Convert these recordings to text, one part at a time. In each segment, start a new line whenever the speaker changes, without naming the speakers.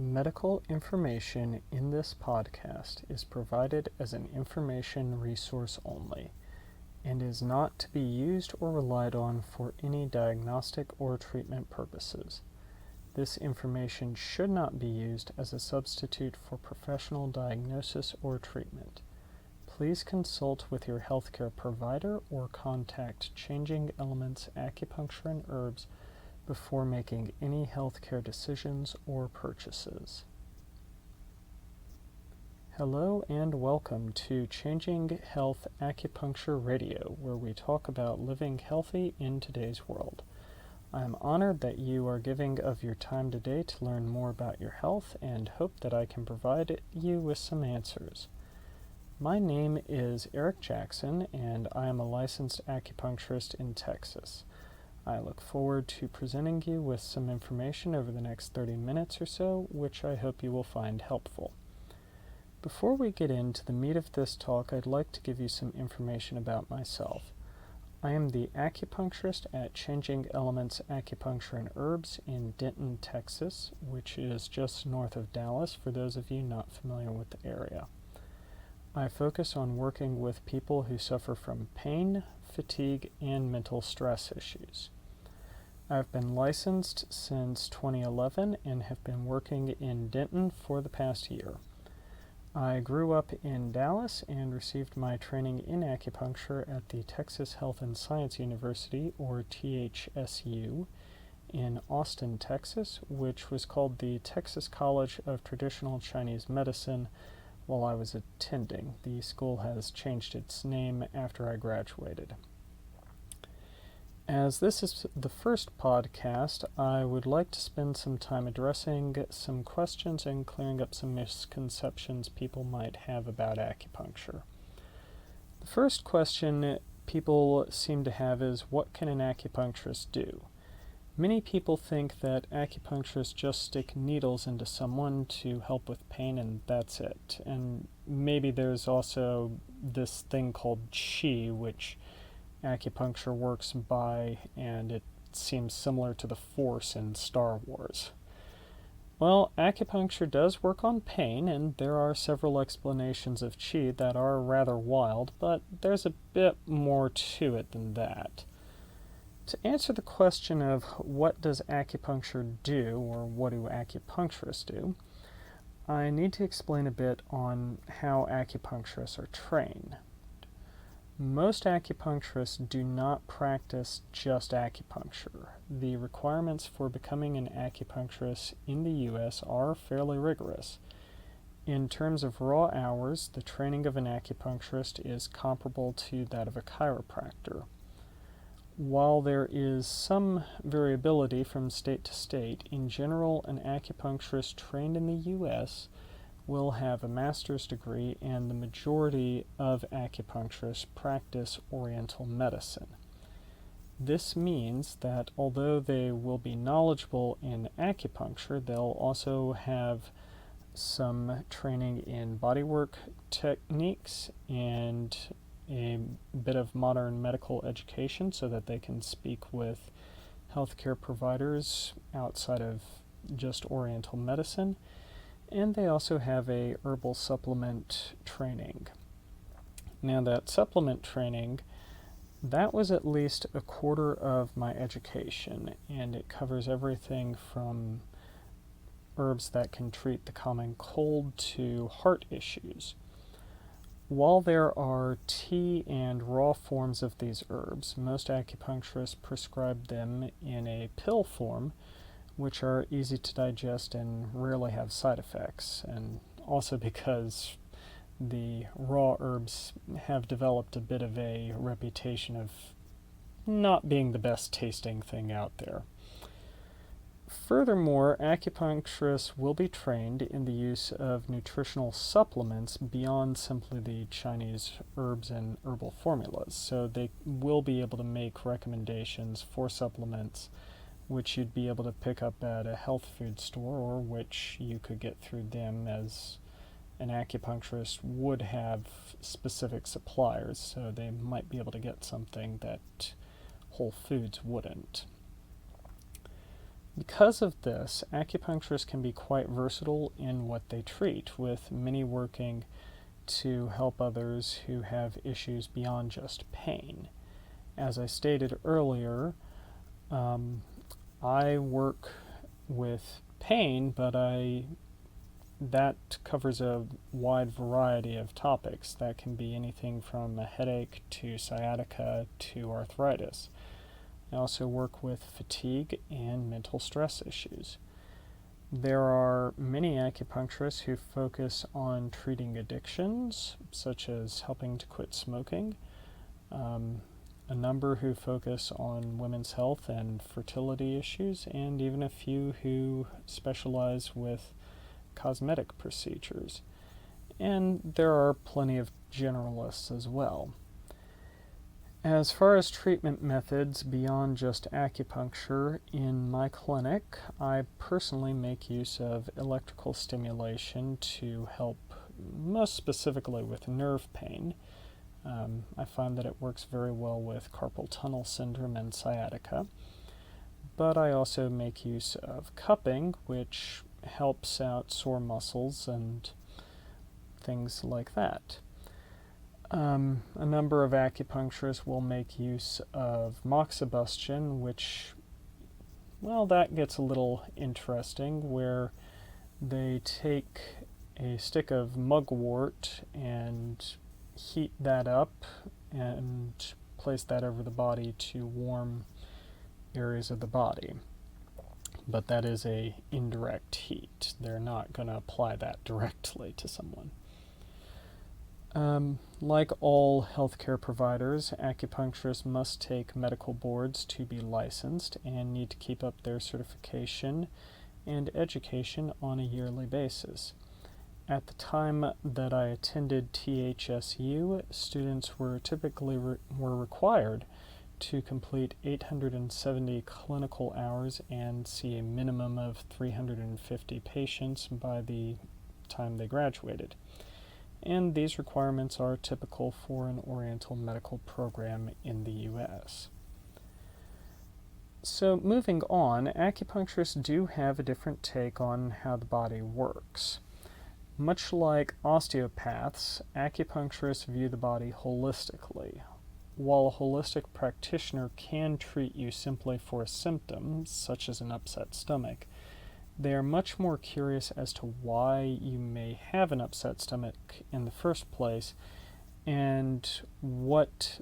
Medical information in this podcast is provided as an information resource only and is not to be used or relied on for any diagnostic or treatment purposes. This information should not be used as a substitute for professional diagnosis or treatment. Please consult with your healthcare provider or contact Changing Elements Acupuncture and Herbs before making any healthcare decisions or purchases. Hello and welcome to Changing Health Acupuncture Radio, where we talk about living healthy in today's world. I am honored that you are giving of your time today to learn more about your health and hope that I can provide you with some answers. My name is Eric Jackson and I am a licensed acupuncturist in Texas. I look forward to presenting you with some information over the next 30 minutes or so, which I hope you will find helpful. Before we get into the meat of this talk, I'd like to give you some information about myself. I am the acupuncturist at Changing Elements Acupuncture and Herbs in Denton, Texas, which is just north of Dallas for those of you not familiar with the area. I focus on working with people who suffer from pain, fatigue, and mental stress issues. I've been licensed since 2011 and have been working in Denton for the past year. I grew up in Dallas and received my training in acupuncture at the Texas Health and Science University, or THSU, in Austin, Texas, which was called the Texas College of Traditional Chinese Medicine while I was attending. The school has changed its name after I graduated. As this is the first podcast, I would like to spend some time addressing some questions and clearing up some misconceptions people might have about acupuncture. The first question people seem to have is, what can an acupuncturist do? Many people think that acupuncturists just stick needles into someone to help with pain and that's it. And maybe there's also this thing called qi, which acupuncture works by, and it seems similar to the Force in Star Wars. Well, acupuncture does work on pain, and there are several explanations of qi that are rather wild, but there's a bit more to it than that. To answer the question of what does acupuncture do, or what do acupuncturists do, I need to explain a bit on how acupuncturists are trained. Most acupuncturists do not practice just acupuncture. The requirements for becoming an acupuncturist in the U.S. are fairly rigorous. In terms of raw hours, the training of an acupuncturist is comparable to that of a chiropractor. While there is some variability from state to state, in general, an acupuncturist trained in the U.S. will have a master's degree, and the majority of acupuncturists practice Oriental medicine. This means that although they will be knowledgeable in acupuncture, they'll also have some training in bodywork techniques and a bit of modern medical education so that they can speak with healthcare providers outside of just Oriental medicine. And they also have a herbal supplement training. Now that supplement training, that was at least a quarter of my education, and it covers everything from herbs that can treat the common cold to heart issues. While there are tea and raw forms of these herbs, most acupuncturists prescribe them in a pill form, which are easy to digest and rarely have side effects, and also because the raw herbs have developed a bit of a reputation of not being the best tasting thing out there. Furthermore, acupuncturists will be trained in the use of nutritional supplements beyond simply the Chinese herbs and herbal formulas, so they will be able to make recommendations for supplements which you'd be able to pick up at a health food store, or which you could get through them, as an acupuncturist would have specific suppliers, so they might be able to get something that Whole Foods wouldn't. Because of this, acupuncturists can be quite versatile in what they treat, with many working to help others who have issues beyond just pain. As I stated earlier, I work with pain, but that covers a wide variety of topics. That can be anything from a headache to sciatica to arthritis. I also work with fatigue and mental stress issues. There are many acupuncturists who focus on treating addictions, such as helping to quit smoking, a number who focus on women's health and fertility issues, and even a few who specialize with cosmetic procedures. And there are plenty of generalists as well. As far as treatment methods beyond just acupuncture, in my clinic, I personally make use of electrical stimulation to help most specifically with nerve pain. I find that it works very well with carpal tunnel syndrome and sciatica. But I also make use of cupping, which helps out sore muscles and things like that. A number of acupuncturists will make use of moxibustion, which, well, that gets a little interesting, where they take a stick of mugwort and heat that up and place that over the body to warm areas of the body. But that is a indirect heat. They're not going to apply that directly to someone. Like all healthcare providers, acupuncturists must take medical boards to be licensed and need to keep up their certification and education on a yearly basis. At the time that I attended THSU, students were typically required to complete 870 clinical hours and see a minimum of 350 patients by the time they graduated. And these requirements are typical for an Oriental medical program in the U.S. So moving on, acupuncturists do have a different take on how the body works. Much like osteopaths, acupuncturists view the body holistically. While a holistic practitioner can treat you simply for a symptom, such as an upset stomach, they are much more curious as to why you may have an upset stomach in the first place and what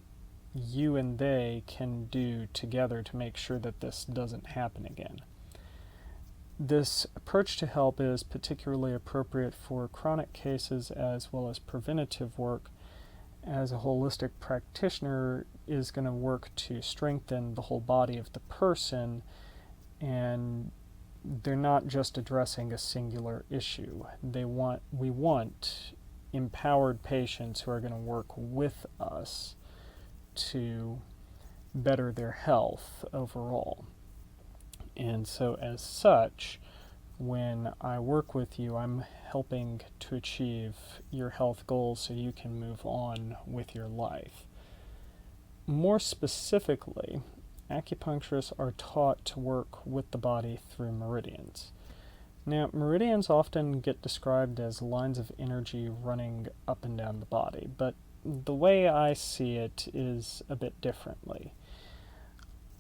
you and they can do together to make sure that this doesn't happen again. This approach to help is particularly appropriate for chronic cases as well as preventative work, as a holistic practitioner is going to work to strengthen the whole body of the person, and they're not just addressing a singular issue. We want empowered patients who are going to work with us to better their health overall. And so as such, when I work with you, I'm helping to achieve your health goals so you can move on with your life. More specifically, acupuncturists are taught to work with the body through meridians. Now, meridians often get described as lines of energy running up and down the body, but the way I see it is a bit differently.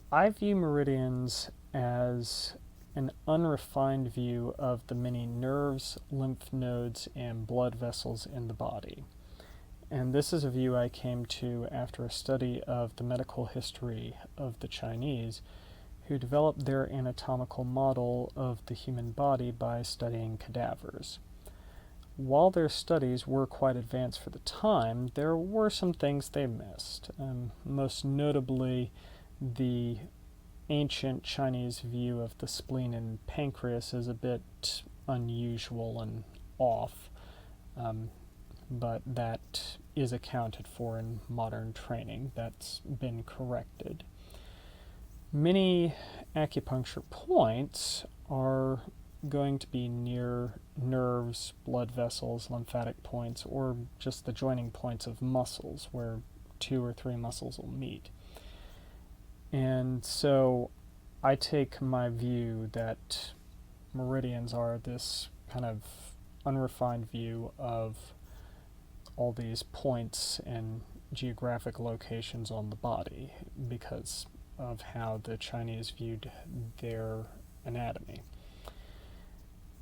I view meridians as an unrefined view of the many nerves, lymph nodes, and blood vessels in the body. And this is a view I came to after a study of the medical history of the Chinese, who developed their anatomical model of the human body by studying cadavers. While their studies were quite advanced for the time, there were some things they missed, most notably the ancient Chinese view of the spleen and pancreas is a bit unusual and off, but that is accounted for in modern training. That's been corrected. Many acupuncture points are going to be near nerves, blood vessels, lymphatic points, or just the joining points of muscles where 2 or 3 muscles will meet. And so I take my view that meridians are this kind of unrefined view of all these points and geographic locations on the body because of how the Chinese viewed their anatomy.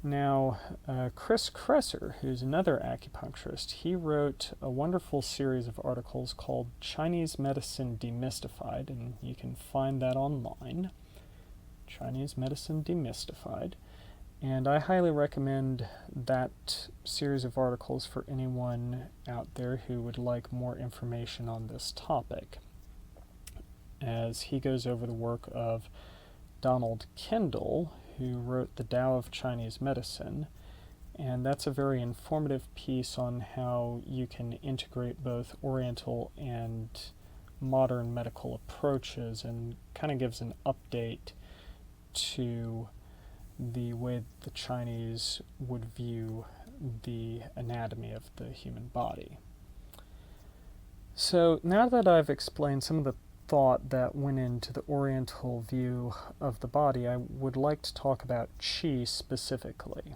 Now, Kresser, who's another acupuncturist, he wrote a wonderful series of articles called Chinese Medicine Demystified, and you can find that online, Chinese Medicine Demystified. And I highly recommend that series of articles for anyone out there who would like more information on this topic, as he goes over the work of Donald Kendall, who wrote The Tao of Chinese Medicine, and that's a very informative piece on how you can integrate both Oriental and modern medical approaches, and kind of gives an update to the way the Chinese would view the anatomy of the human body. So now that I've explained some of the thought that went into the Oriental view of the body, I would like to talk about qi specifically.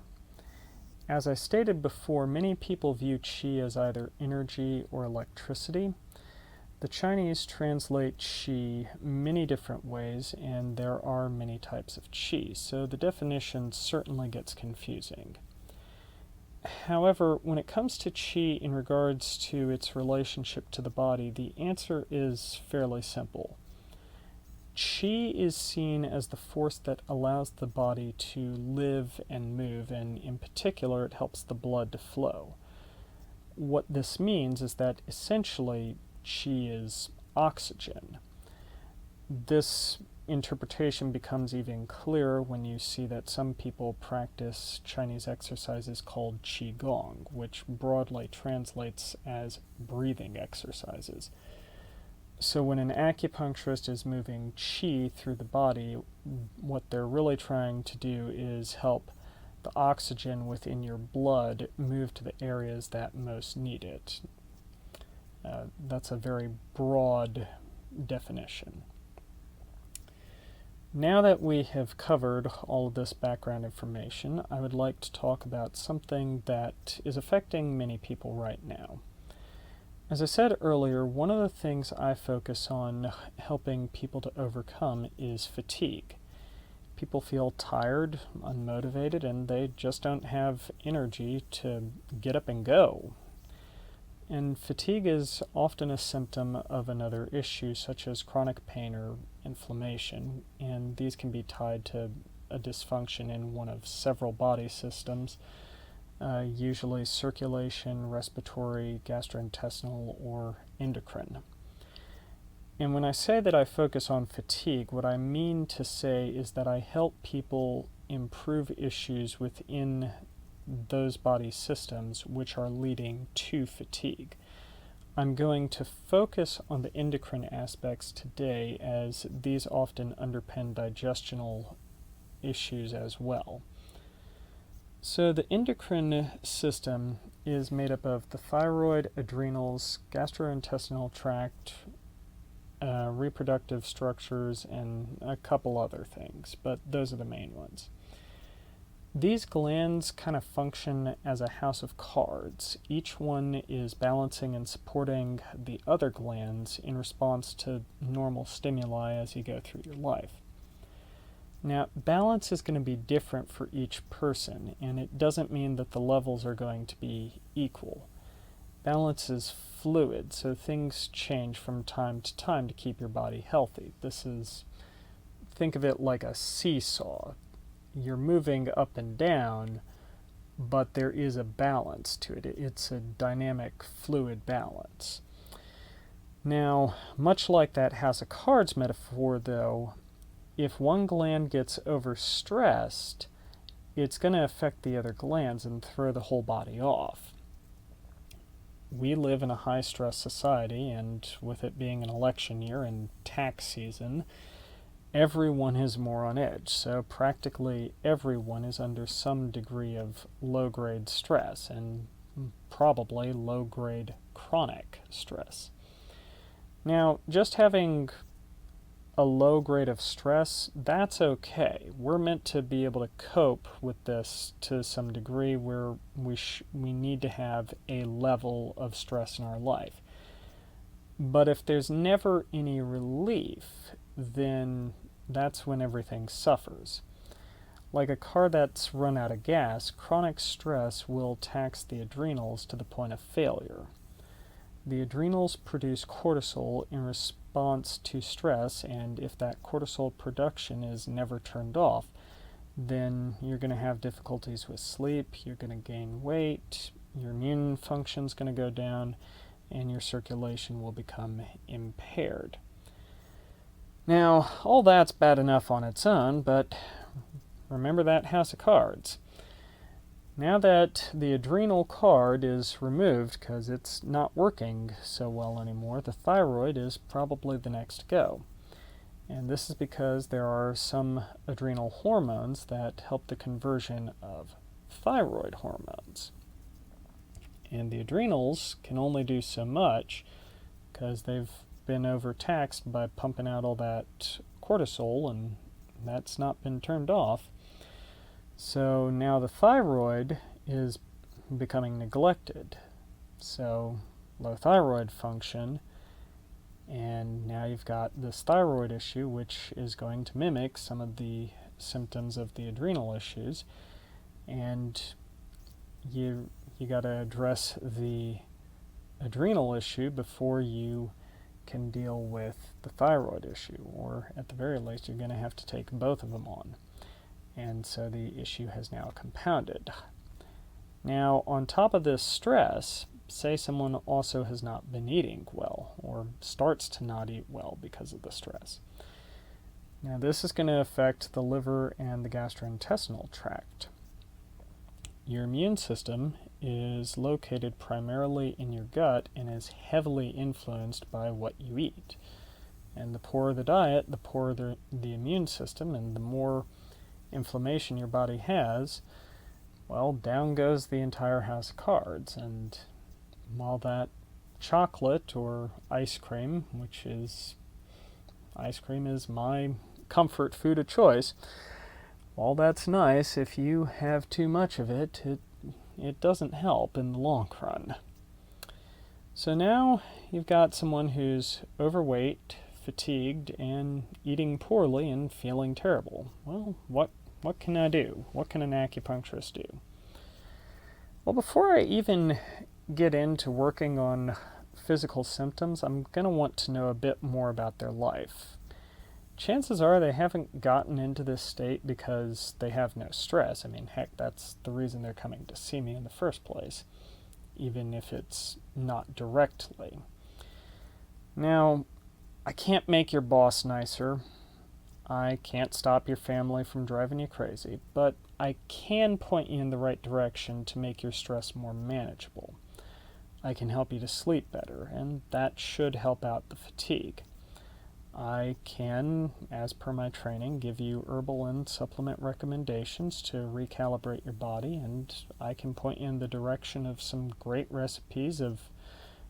As I stated before, many people view qi as either energy or electricity. The Chinese translate qi many different ways, and there are many types of qi, so the definition certainly gets confusing. However, when it comes to qi in regards to its relationship to the body, the answer is fairly simple. Qi is seen as the force that allows the body to live and move, and in particular, it helps the blood to flow. What this means is that essentially qi is oxygen. This interpretation becomes even clearer when you see that some people practice Chinese exercises called qigong, which broadly translates as breathing exercises. So when an acupuncturist is moving qi through the body, what they're really trying to do is help the oxygen within your blood move to the areas that most need it. That's a very broad definition. Now that we have covered all of this background information, I would like to talk about something that is affecting many people right now. As I said earlier, one of the things I focus on helping people to overcome is fatigue. People feel tired, unmotivated, and they just don't have energy to get up and go. And fatigue is often a symptom of another issue, such as chronic pain or inflammation, and these can be tied to a dysfunction in one of several body systems, usually circulation, respiratory, gastrointestinal, or endocrine. And when I say that I focus on fatigue, what I mean to say is that I help people improve issues within those body systems which are leading to fatigue. I'm going to focus on the endocrine aspects today, as these often underpin digestional issues as well. So the endocrine system is made up of the thyroid, adrenals, gastrointestinal tract, reproductive structures, and a couple other things, but those are the main ones. These glands kind of function as a house of cards. Each one is balancing and supporting the other glands in response to normal stimuli as you go through your life. Now, balance is going to be different for each person, and it doesn't mean that the levels are going to be equal. Balance is fluid, so things change from time to time to keep your body healthy. Think of it like a seesaw. You're moving up and down, but there is a balance to it. It's a dynamic, fluid balance. Now, much like that house of cards metaphor, though, if one gland gets overstressed, it's going to affect the other glands and throw the whole body off. We live in a high-stress society, and with it being an election year and tax season, everyone is more on edge, so practically everyone is under some degree of low-grade stress, and probably low-grade chronic stress. Now, just having a low grade of stress, that's okay. We're meant to be able to cope with this to some degree where we need to have a level of stress in our life. But if there's never any relief, then that's when everything suffers. Like a car that's run out of gas, chronic stress will tax the adrenals to the point of failure. The adrenals produce cortisol in response to stress, and if that cortisol production is never turned off, then you're going to have difficulties with sleep, you're going to gain weight, your immune function's going to go down, and your circulation will become impaired. Now, all that's bad enough on its own, but remember that house of cards. Now that the adrenal card is removed because it's not working so well anymore, the thyroid is probably the next to go. And this is because there are some adrenal hormones that help the conversion of thyroid hormones. And the adrenals can only do so much because they've been overtaxed by pumping out all that cortisol, and that's not been turned off. So now the thyroid is becoming neglected. So low thyroid function, and now you've got this thyroid issue, which is going to mimic some of the symptoms of the adrenal issues, and you got to address the adrenal issue before you can deal with the thyroid issue, or at the very least you're going to have to take both of them on. And so the issue has now compounded. Now, on top of this stress, say someone also has not been eating well, or starts to not eat well because of the stress. Now, this is going to affect the liver and the gastrointestinal tract. Your immune system is located primarily in your gut and is heavily influenced by what you eat. And the poorer the diet, the poorer the immune system, and the more inflammation your body has, well, down goes the entire house of cards. And while that chocolate or ice cream, ice cream is my comfort food of choice, while that's nice, if you have too much of it, it doesn't help in the long run. So now you've got someone who's overweight, fatigued, and eating poorly and feeling terrible. Well, what can I do? What can an acupuncturist do? Well, before I even get into working on physical symptoms, I'm going to want to know a bit more about their life. Chances are they haven't gotten into this state because they have no stress. I mean, heck, that's the reason they're coming to see me in the first place, even if it's not directly. Now, I can't make your boss nicer. I can't stop your family from driving you crazy, but I can point you in the right direction to make your stress more manageable. I can help you to sleep better, and that should help out the fatigue. I can, as per my training, give you herbal and supplement recommendations to recalibrate your body, and I can point you in the direction of some great recipes of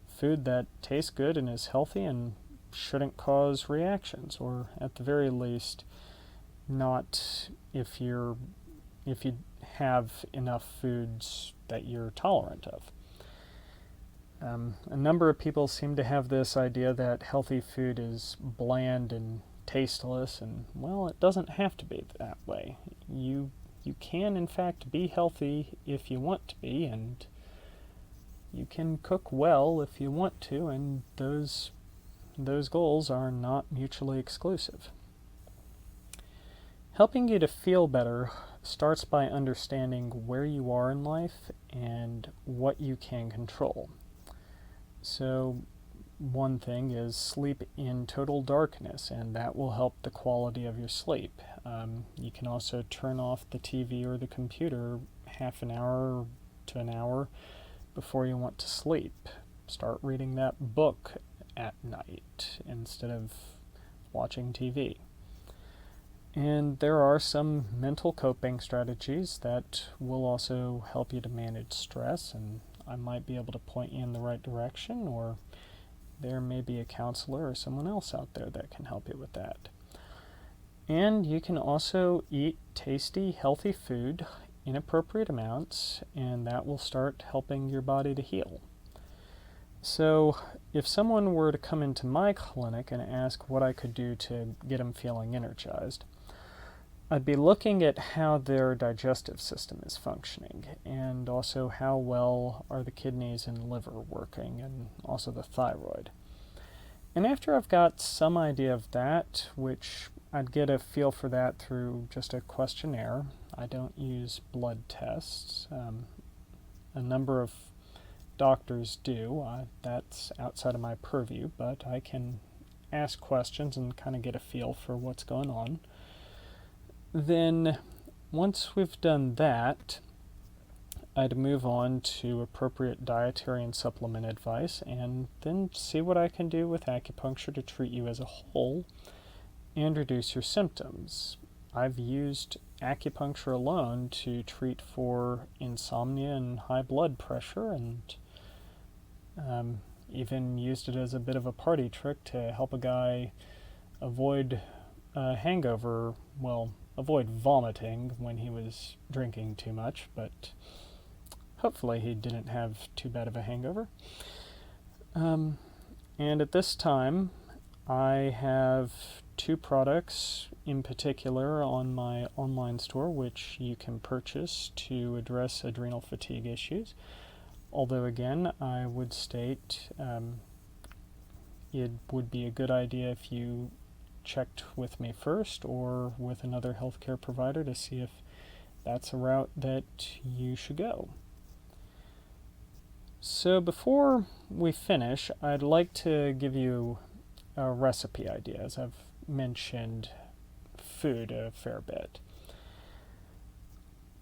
food that tastes good and is healthy and shouldn't cause reactions, or at the very least, not if you have enough foods that you're tolerant of. A number of people seem to have this idea that healthy food is bland and tasteless, and well, it doesn't have to be that way. You can, in fact, be healthy if you want to be, and you can cook well if you want to, and those goals are not mutually exclusive. Helping you to feel better starts by understanding where you are in life and what you can control. So one thing is sleep in total darkness, and that will help the quality of your sleep. You can also turn off the TV or the computer half an hour to an hour before you want to sleep. Start reading that book at night instead of watching TV. And there are some mental coping strategies that will also help you to manage stress, and I might be able to point you in the right direction, or there may be a counselor or someone else out there that can help you with that. And you can also eat tasty, healthy food in appropriate amounts, and that will start helping your body to heal. So, if someone were to come into my clinic and ask what I could do to get them feeling energized, I'd be looking at how their digestive system is functioning, and also how well are the kidneys and liver working, and also the thyroid. And after I've got some idea of that, which I'd get a feel for that through just a questionnaire. I don't use blood tests. A number of doctors do. That's outside of my purview, but I can ask questions and kind of get a feel for what's going on. Then, once we've done that, I'd move on to appropriate dietary and supplement advice, and then see what I can do with acupuncture to treat you as a whole and reduce your symptoms. I've used acupuncture alone to treat for insomnia and high blood pressure, and even used it as a bit of a party trick to help a guy avoid a hangover, avoid vomiting when he was drinking too much, but hopefully he didn't have too bad of a hangover. And at this time, I have 2 products in particular on my online store which you can purchase to address adrenal fatigue issues. Although again, I would state it would be a good idea if you checked with me first or with another healthcare provider to see if that's a route that you should go. So before we finish, I'd like to give you a recipe idea, as I've mentioned food a fair bit.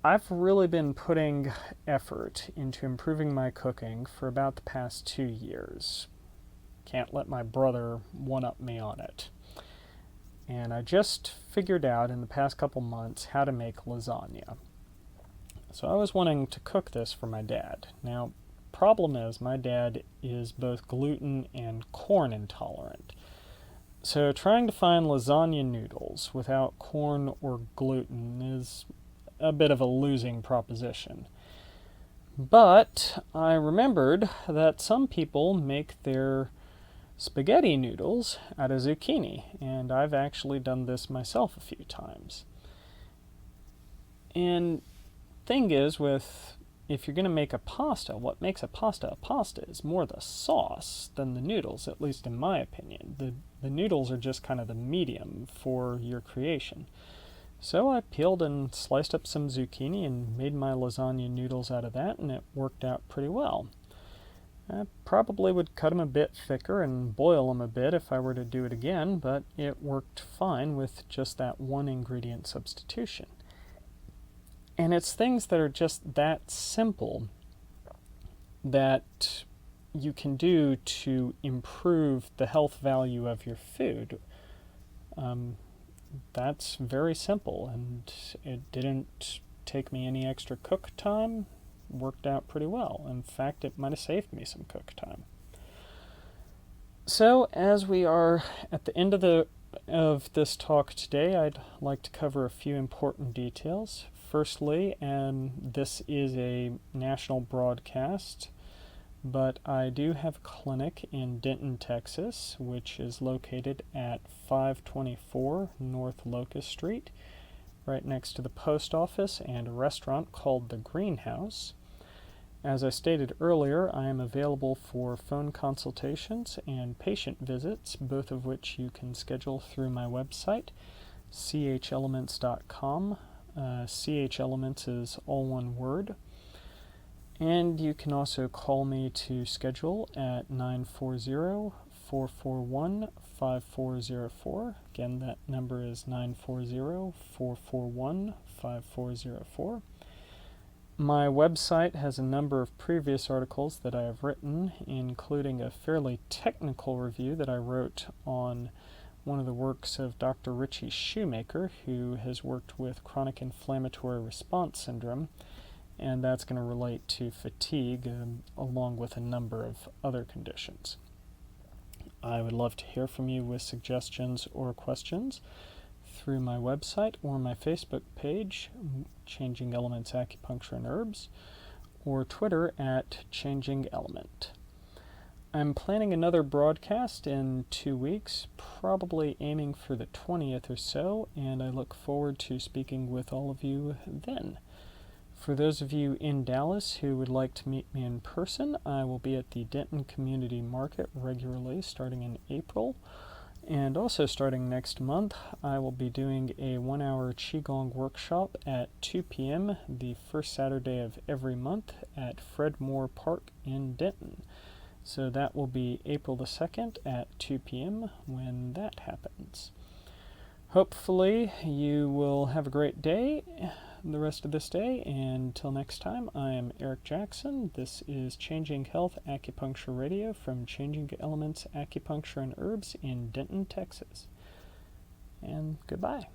I've really been putting effort into improving my cooking for about the past 2 years. Can't let my brother one-up me on it. And I just figured out in the past couple months how to make lasagna. So I was wanting to cook this for my dad. Now, problem is my dad is both gluten and corn intolerant. So trying to find lasagna noodles without corn or gluten is a bit of a losing proposition. But I remembered that some people make their spaghetti noodles out of zucchini, and I've actually done this myself a few times. And thing is, if you're going to make a pasta, what makes a pasta is more the sauce than the noodles, at least in my opinion. The noodles are just kind of the medium for your creation. So I peeled and sliced up some zucchini and made my lasagna noodles out of that, and it worked out pretty well. I probably would cut them a bit thicker and boil them a bit if I were to do it again, but it worked fine with just that one ingredient substitution. And it's things that are just that simple that you can do to improve the health value of your food. That's very simple, and it didn't take me any extra cook time. Worked out pretty well. In fact, it might have saved me some cook time. So, as we are at the end of this talk today, I'd like to cover a few important details. Firstly, and this is a national broadcast, but I do have a clinic in Denton, Texas, which is located at 524 North Locust Street, right next to the post office and a restaurant called The Greenhouse. As I stated earlier, I am available for phone consultations and patient visits, both of which you can schedule through my website, chelements.com. Chelements is all one word. And you can also call me to schedule at 940-441-5404. Again, that number is 940-441-5404. My website has a number of previous articles that I have written, including a fairly technical review that I wrote on one of the works of Dr. Ritchie Shoemaker, who has worked with chronic inflammatory response syndrome, and that's going to relate to fatigue along with a number of other conditions. I would love to hear from you with suggestions or questions through my website or my Facebook page, Changing Elements Acupuncture and Herbs, or Twitter at Changing Element. I'm planning another broadcast in 2 weeks, probably aiming for the 20th or so, and I look forward to speaking with all of you then. For those of you in Dallas who would like to meet me in person, I will be at the Denton Community Market regularly starting in April. And also starting next month, I will be doing a 1-hour Qigong workshop at 2 p.m. the first Saturday of every month at Fred Moore Park in Denton. So that will be April the 2nd at 2 p.m. when that happens. Hopefully you will have a great day the rest of this day, and until next time, I am Eric Jackson. This is Changing Health Acupuncture Radio from Changing Elements Acupuncture and Herbs in Denton, Texas. And goodbye.